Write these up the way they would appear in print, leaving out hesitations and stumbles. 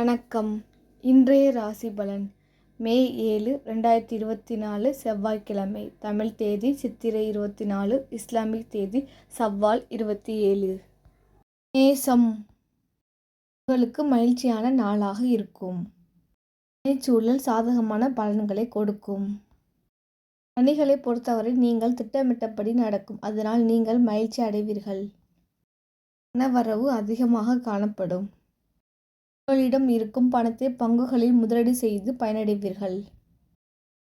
வணக்கம். இன்றைய ராசி பலன் மே 7, 2024 செவ்வாய்க்கிழமை. தமிழ் தேதி சித்திரை 24, இஸ்லாமிக் தேதி சவ்வால் 27. மேஷம். உங்களுக்கு மகிழ்ச்சியான நாளாக இருக்கும். சூழல் சாதகமான பலன்களை கொடுக்கும். பணிகளை பொறுத்தவரை நீங்கள் திட்டமிட்டபடி நடக்கும், அதனால் நீங்கள் மகிழ்ச்சி அடைவீர்கள். பணவரவு அதிகமாக காணப்படும். உங்களிடம் இருக்கும் பணத்தை பங்குகளில் முதலீடு செய்து பயனடைவீர்கள்.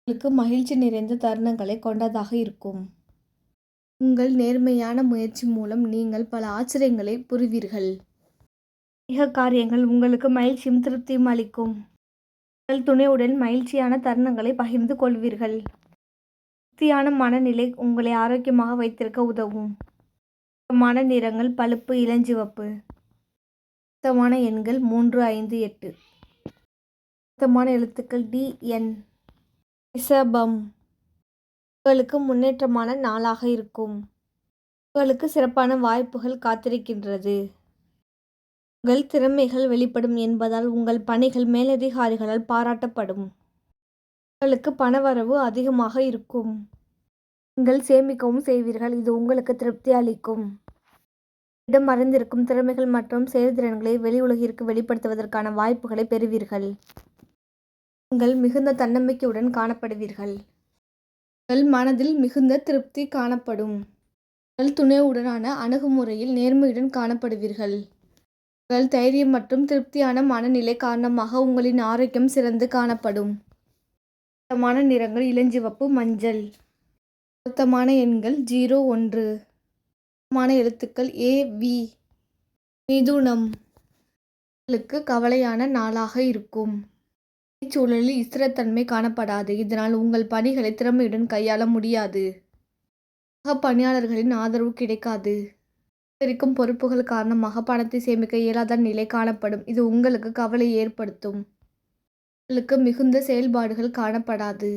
உங்களுக்கு மகிழ்ச்சி நிறைந்த தருணங்களை கொண்டதாக இருக்கும். உங்கள் நேர்மையான முயற்சி மூலம் நீங்கள் பல ஆச்சரியங்களை புரிவீர்கள். அதிக காரியங்கள் உங்களுக்கு மகிழ்ச்சியும் திருப்தியும் அளிக்கும். உங்கள் துணையுடன் மகிழ்ச்சியான தருணங்களை பகிர்ந்து கொள்வீர்கள். திருப்தியான மனநிலை உங்களை ஆரோக்கியமாக வைத்திருக்க உதவும். நிறங்கள் பழுப்பு, இளஞ்சிவப்பு. பொருத்தமான எண்கள் 3, 5, 8. பொருத்தமான எழுத்துக்கள் DN. ரிஷபம். உங்களுக்கு முன்னேற்றமான நாளாக இருக்கும். உங்களுக்கு சிறப்பான வாய்ப்புகள் காத்திருக்கின்றது. உங்கள் திறமைகள் வெளிப்படும் என்பதால் உங்கள் பணிகள் மேலதிகாரிகளால் பாராட்டப்படும். உங்களுக்கு பணவரவு அதிகமாக இருக்கும். நீங்கள் சேமிக்கவும் செய்வீர்கள், இது உங்களுக்கு திருப்தி அளிக்கும். இடம் அறிந்திருக்கும் திறமைகள் மற்றும் செயல்திறன்களை வெளி உலகிற்கு வெளிப்படுத்துவதற்கான வாய்ப்புகளை பெறுவீர்கள். நீங்கள் மிகுந்த தன்னம்பிக்கையுடன் காணப்படுவீர்கள். உங்கள் மனதில் மிகுந்த திருப்தி காணப்படும். உங்கள் துணையுடனான அணுகுமுறையில் நேர்மையுடன் காணப்படுவீர்கள். உங்கள் தைரியம் மற்றும் திருப்தியான மனநிலை காரணமாக உங்களின் ஆரோக்கியம் சிறந்து காணப்படும். பொருத்தமான நிறங்கள் இளஞ்சிவப்பு, மஞ்சள். பொருத்தமான எண்கள் 0, 1. எழுத்துக்கள் AV. மிதுனம். உங்களுக்கு கவலையான நாளாக இருக்கும். சூழலில் ஸ்திரத்தன்மை காணப்படாது, இதனால் உங்கள் பணிகளை திறமையுடன் கையாள முடியாது. பணியாளர்களின் ஆதரவு கிடைக்காது. அதிகரிக்கும் பொறுப்புகள் காரணமாக பணத்தை சேமிக்க இயலாத நிலை காணப்படும், இது உங்களுக்கு கவலையை ஏற்படுத்தும். உங்களுக்கு மிகுந்த செயல்பாடுகள் காணப்படாது.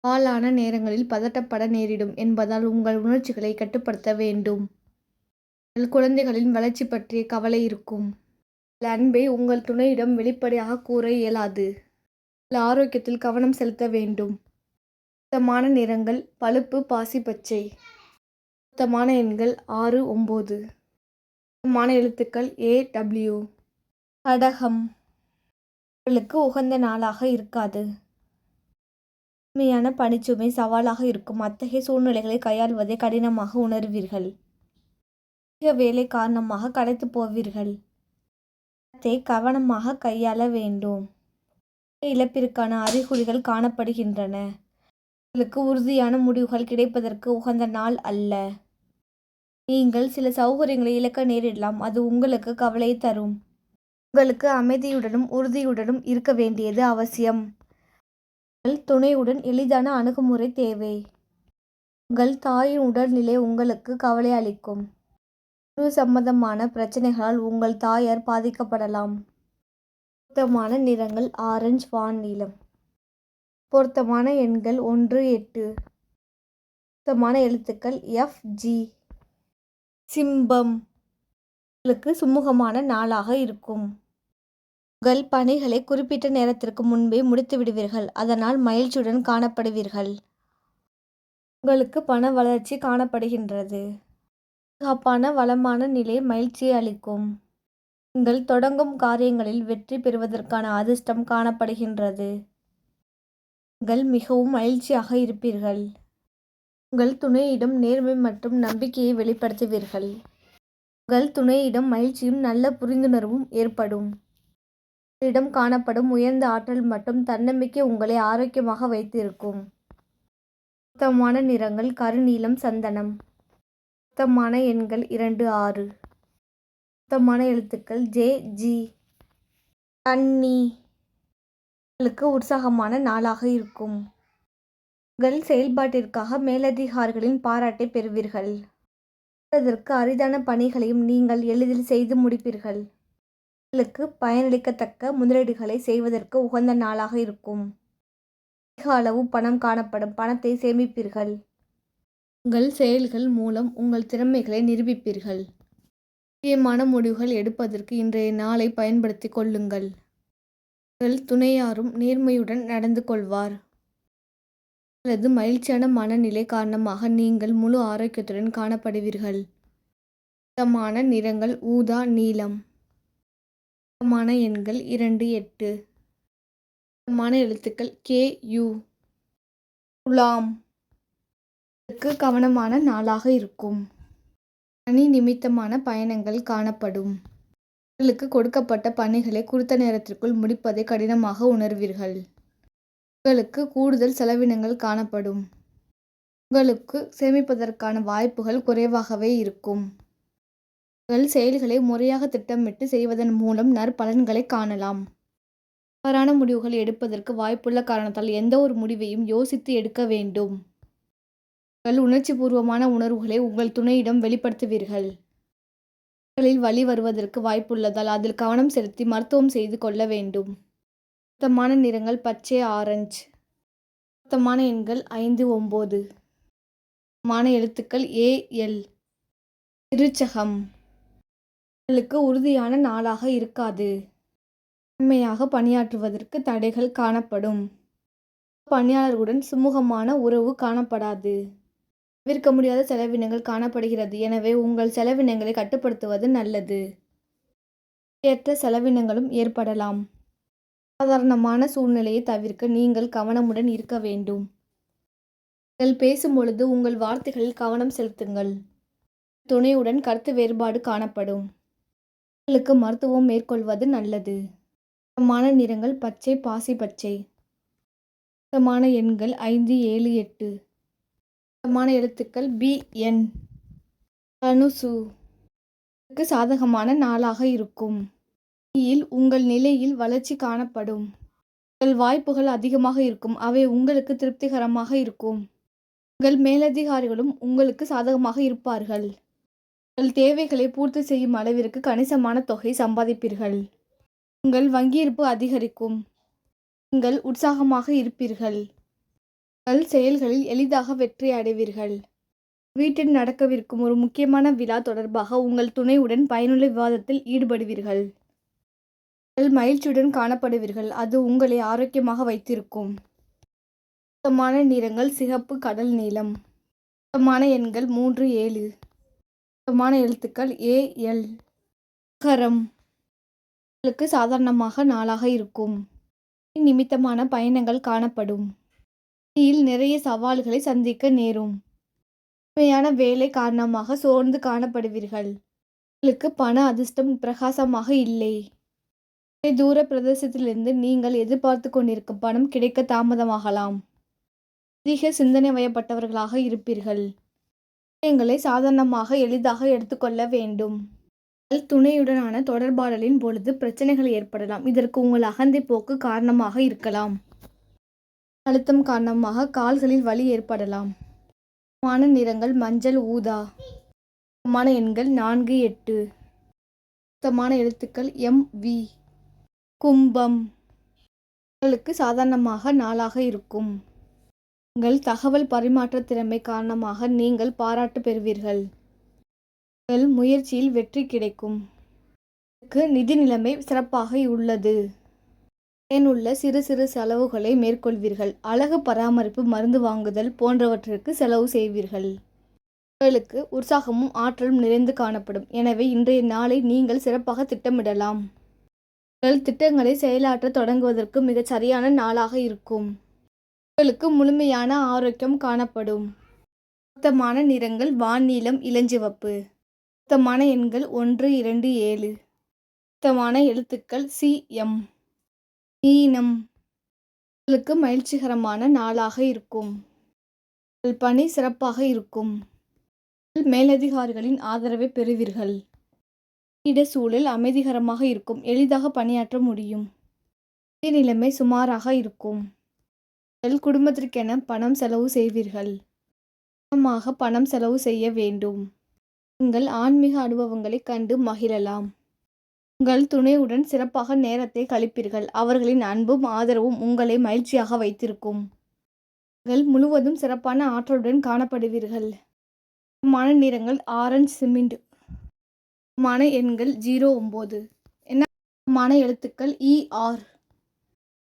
சவாலான நேரங்களில் பதட்டப்பட நேரிடும் என்பதால் உங்கள் உணர்ச்சிகளை கட்டுப்படுத்த வேண்டும். உங்கள் குழந்தைகளின் வளர்ச்சி பற்றிய கவலை இருக்கும். உங்கள் அன்பை உங்கள் துணையிடம் வெளிப்படையாக கூற இயலாது. உங்கள் ஆரோக்கியத்தில் கவனம் செலுத்த வேண்டும். பொருத்தமான நிறங்கள் பழுப்பு, பாசி பச்சை. பொருத்தமான எண்கள் 6, 9. பொருத்தமான எழுத்துக்கள் AW. கடகம். உங்களுக்கு உகந்த நாளாக இருக்காது. உண்மையான பணிச்சுமை சவாலாக இருக்கும். அத்தகைய சூழ்நிலைகளை கையாள்வதை கடினமாக உணர்வீர்கள். அதிக வேலை காரணமாக களைத்து போவீர்கள். பணத்தை கவனமாக கையாள வேண்டும். இழப்பிற்கான அறிகுறிகள் காணப்படுகின்றன. உங்களுக்கு உறுதியான முடிவுகள் கிடைப்பதற்கு உகந்த நாள் அல்ல. நீங்கள் சில சௌகரியங்களை இழக்க நேரிடலாம், அது உங்களுக்கு கவலையை தரும். உங்களுக்கு அமைதியுடனும் உறுதியுடனும் இருக்க வேண்டியது அவசியம். உங்கள் துணையுடன் எளிதான அணுகுமுறை தேவை. உங்கள் தாயின் உடல்நிலை உங்களுக்கு கவலை அளிக்கும். உணவு சம்பந்தமான பிரச்சனைகளால் உங்கள் தாயார் பாதிக்கப்படலாம். பொருத்தமான நிறங்கள் ஆரஞ்சு, வான் நீலம். பொருத்தமான எண்கள் 1, 8. பொருத்தமான எழுத்துக்கள் FG. சிம்பம். உங்களுக்கு சுமூகமான நாளாக இருக்கும். உங்கள் பணிகளை குறிப்பிட்ட நேரத்திற்கு முன்பே முடித்து விடுவீர்கள், அதனால் மகிழ்ச்சியுடன் காணப்படுவீர்கள். உங்களுக்கு பண வளர்ச்சி காணப்படுகின்றது. பாதுகாப்பான வளமான நிலை மகிழ்ச்சியை அளிக்கும். நீங்கள் தொடங்கும் காரியங்களில் வெற்றி பெறுவதற்கான அதிர்ஷ்டம் காணப்படுகின்றது. நீங்கள் மிகவும் மகிழ்ச்சியாக இருப்பீர்கள். உங்கள் துணையிடம் நேர்மை மற்றும் நம்பிக்கையை வெளிப்படுத்துவீர்கள். உங்கள் துணையிடம் மகிழ்ச்சியும் நல்ல புரிந்துணர்வும் ஏற்படும். உங்களிடம் காணப்படும் உயர்ந்த ஆற்றல் மற்றும் தன்னம்பிக்கை உங்களை ஆரோக்கியமாக வைத்திருக்கும். பொருத்தமான நிறங்கள் கருநீலம், சந்தனம். பொருத்தமான எண்கள் 2, 6. பொருத்தமான எழுத்துக்கள் JG. கன்னி. உங்களுக்கு உற்சாகமான நாளாக இருக்கும். உங்கள் செயல்பாட்டிற்காக மேலதிகாரிகளின் பாராட்டை பெறுவீர்கள். அதற்கு அரிதான பணிகளையும் நீங்கள் எளிதில் செய்து முடிப்பீர்கள். உங்களுக்கு பயனளிக்கத்தக்க முதலீடுகளை செய்வதற்கு உகந்த நாளாக இருக்கும். அதிக அளவு பணம் காணப்படும், பணத்தை சேமிப்பீர்கள். உங்கள் செயல்கள் மூலம் உங்கள் திறமைகளை நிரூபிப்பீர்கள். முக்கியமான முடிவுகள் எடுப்பதற்கு இன்றைய நாளை பயன்படுத்திக் கொள்ளுங்கள். உங்கள் துணையாரும் நேர்மையுடன் நடந்து கொள்வார். அல்லது மகிழ்ச்சியான மனநிலை காரணமாக நீங்கள் முழு ஆரோக்கியத்துடன் காணப்படுவீர்கள். சுத்தமான நிறங்கள் ஊதா, நீலம். சுத்தமான எண்கள் 2, 8. சுத்தமான எழுத்துக்கள் KU. துலாம். கவனமான நாளாக இருக்கும். பணி நிமித்தமான பயணங்கள் காணப்படும். உங்களுக்கு கொடுக்கப்பட்ட பணிகளை குறித்த நேரத்திற்குள் முடிப்பதை கடினமாக உணர்வீர்கள். உங்களுக்கு கூடுதல் செலவினங்கள் காணப்படும். உங்களுக்கு சேமிப்பதற்கான வாய்ப்புகள் குறைவாகவே இருக்கும். உங்கள் செயல்களை முறையாக திட்டமிட்டு செய்வதன் மூலம் நற்பலன்களை காணலாம். தவறான முடிவுகள் எடுப்பதற்கு வாய்ப்புள்ள காரணத்தால் எந்த ஒரு முடிவையும் யோசித்து எடுக்க வேண்டும். உங்கள் உணர்ச்சிபூர்வமான உணர்வுகளை உங்கள் துணையிடம் வெளிப்படுத்துவீர்கள். வலி வருவதற்கு வாய்ப்புள்ளதால் அதில் கவனம் செலுத்தி மருத்துவம் செய்து கொள்ள வேண்டும். சுத்தமான நிறங்கள் பச்சை, ஆரஞ்சு. சுத்தமான எண்கள் 5, 9. சுத்தமான எழுத்துக்கள் AL. விருச்சகம். உங்களுக்கு உறுதியான நாளாக இருக்காது. உண்மையாக பணியாற்றுவதற்கு தடைகள் காணப்படும். பணியாளர்களுடன் சுமூகமான உறவு காணப்படாது. தவிர்க்க முடியாத செலவினங்கள் காணப்படுகிறது. எனவே உங்கள் செலவினங்களை கட்டுப்படுத்துவது நல்லது. ஏற்ற செலவினங்களும் ஏற்படலாம். சாதாரணமான சூழ்நிலையை தவிர்க்க நீங்கள் கவனமுடன் இருக்க வேண்டும். நீங்கள் பேசும்பொழுது உங்கள் வார்த்தைகளில் கவனம் செலுத்துங்கள். துணையுடன் கருத்து வேறுபாடு காணப்படும். உங்களுக்கு மருத்துவம் மேற்கொள்வது நல்லது. சுத்தமான நிறங்கள் பச்சை, பாசி பச்சை. சுத்தமான எண்கள் 5, 7, 8. சுத்தமான எழுத்துக்கள் BN. தனுசு. சாதகமான நாளாக இருக்கும். உங்கள் நிலையில் வளர்ச்சி காணப்படும். உங்கள் வாய்ப்புகள் அதிகமாக இருக்கும். அவை உங்களுக்கு திருப்திகரமாக இருக்கும். உங்கள் மேலதிகாரிகளும் உங்களுக்கு சாதகமாக இருப்பார்கள். உங்கள் தேவைகளை பூர்த்தி செய்யும் அளவிற்கு கணிசமான தொகை சம்பாதிப்பீர்கள். உங்கள் வங்கியிருப்பு அதிகரிக்கும். நீங்கள் உற்சாகமாக இருப்பீர்கள். உங்கள் செயல்களில் எளிதாக வெற்றி அடைவீர்கள். வீட்டில் நடக்கவிருக்கும் ஒரு முக்கியமான விழா தொடர்பாக உங்கள் துணையுடன் பயனுள்ள விவாதத்தில் ஈடுபடுவீர்கள். உங்கள் மகிழ்ச்சியுடன் காணப்படுவீர்கள். அது உங்களை ஆரோக்கியமாக வைத்திருக்கும். சுத்தமான நிறங்கள் சிகப்பு, கடல் நீலம். சுத்தமான எண்கள் 3, 7. சுத்தமான எழுத்துக்கள் AL. மகரம். உங்களுக்கு சாதாரணமாக நாளாக இருக்கும். நிமித்தமான பயணங்கள் காணப்படும். நிறைய சவால்களை சந்திக்க நேரும். உண்மையான வேலை காரணமாக சோர்ந்து காணப்படுவீர்கள். உங்களுக்கு பண அதிர்ஷ்டம் பிரகாசமாக இல்லை. தூர பிரதேசத்திலிருந்து நீங்கள் எதிர்பார்த்து கொண்டிருக்கும் பணம் கிடைக்க தாமதமாகலாம். அதிக சிந்தனை வயப்பட்டவர்களாக இருப்பீர்கள். விஷயங்களை சாதாரணமாக எளிதாக எடுத்துக்கொள்ள வேண்டும். உங்கள் துணையுடனான தொடர்பாடலின் பொழுது பிரச்சனைகள் ஏற்படலாம். இதற்கு உங்கள் அகந்தை போக்கு காரணமாக இருக்கலாம். அழுத்தம் காரணமாக கால்களில் வலி ஏற்படலாம். சுத்தமான நிறங்கள் மஞ்சள், ஊதா. சுத்தமான எண்கள் 4, 8. சுத்தமான எழுத்துக்கள் MV. கும்பம். உங்களுக்கு சாதாரணமாக நாளாக இருக்கும். உங்கள் தகவல் பரிமாற்ற திறமை காரணமாக நீங்கள் பாராட்டு பெறுவீர்கள். உங்கள் முயற்சியில் வெற்றி கிடைக்கும். நிதி நிலைமை சிறப்பாக உள்ளது. பயனுள்ள சிறு சிறு செலவுகளை மேற்கொள்வீர்கள். அழகு பராமரிப்பு, மருந்து வாங்குதல் போன்றவற்றிற்கு செலவு செய்வீர்கள். உங்களுக்கு உற்சாகமும் ஆற்றலும் நிறைந்து காணப்படும். எனவே இன்றைய நாளை நீங்கள் சிறப்பாக திட்டமிடலாம். உங்கள் திட்டங்களை செயலாற்ற தொடங்குவதற்கு மிகச் சரியான நாளாக இருக்கும். உங்களுக்கு முழுமையான ஆரோக்கியம் காணப்படும். சுத்தமான நிறங்கள் வான்நீலம், இளஞ்சிவப்பு. சுத்தமான எண்கள் 1, 2, 7. சுத்தமான எழுத்துக்கள் CM. மீனம். உங்களுக்கு மகிழ்ச்சிகரமான நாளாக இருக்கும். உங்கள் பணி சிறப்பாக இருக்கும். மேலதிகாரிகளின் ஆதரவை பெறுவீர்கள். சூழல் அமைதிகரமாக இருக்கும். எளிதாக பணியாற்ற முடியும். நிலைமை சுமாராக இருக்கும். உங்கள் குடும்பத்திற்கென பணம் செலவு செய்வீர்கள். பணம் செலவு செய்ய வேண்டும். உங்கள் ஆன்மீக அனுபவங்களை கண்டு மகிழலாம். உங்கள் துணையுடன் சிறப்பாக நேரத்தை கழிப்பீர்கள். அவர்களின் அன்பும் ஆதரவும் உங்களை மகிழ்ச்சியாக வைத்திருக்கும். நீங்கள் முழுவதும் சிறப்பான ஆற்றலுடன் காணப்படுவீர்கள். நிறங்கள் ஆரஞ்சு, சிமெண்ட். மான எண்கள் 09. என்ன மான எழுத்துக்கள் ER.